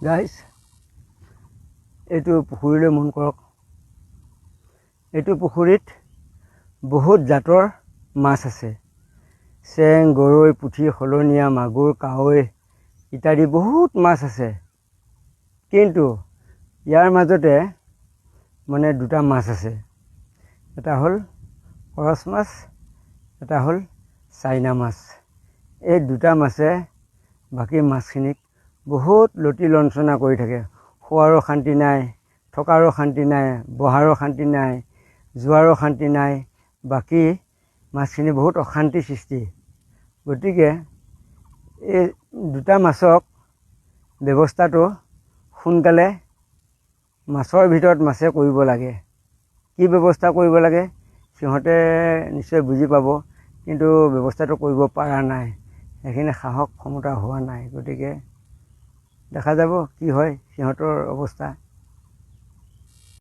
Guys, এইটো পুখুৰীলৈ মন কৰক। এইটো পুখুৰীত বহুত জাতৰ মাছ আছে। চেং, গৰৈ, পুঠি, খলনীয়া, মাগুৰ, কাৱৈ ইত্যাদি বহুত মাছ আছে। কিন্তু ইয়াৰ মাজতে দুটা মাছ আছে। এটা হ'ল কৰচ মাছ, এটা হ'ল চাইনা মাছ। এই দুটা মাছে বাকী মাছখিনিক বহুত লটি লঞ্চনা কৰি থাকে। খোৱাৰো শান্তি নাই, থকাৰো শান্তি নাই, বহাৰো শান্তি নাই, যোৱাৰো শান্তি নাই। বাকী মাছখিনি বহুত অশান্তি সৃষ্টি। গতিকে এই দুটা মাছক ব্যৱস্থাটো সোনকালে মাছৰ ভিতৰত মাছে কৰিব লাগে। কি ব্যৱস্থা কৰিব লাগে সিহঁতে নিশ্চয় বুজি পাব, কিন্তু ব্যৱস্থাটো কৰিব পৰা নাই। সেইখিনি সাহস ক্ষমতা হোৱা নাই। গতিকে দেখা যাব কি হয় সিহঁতৰ অৱস্থা।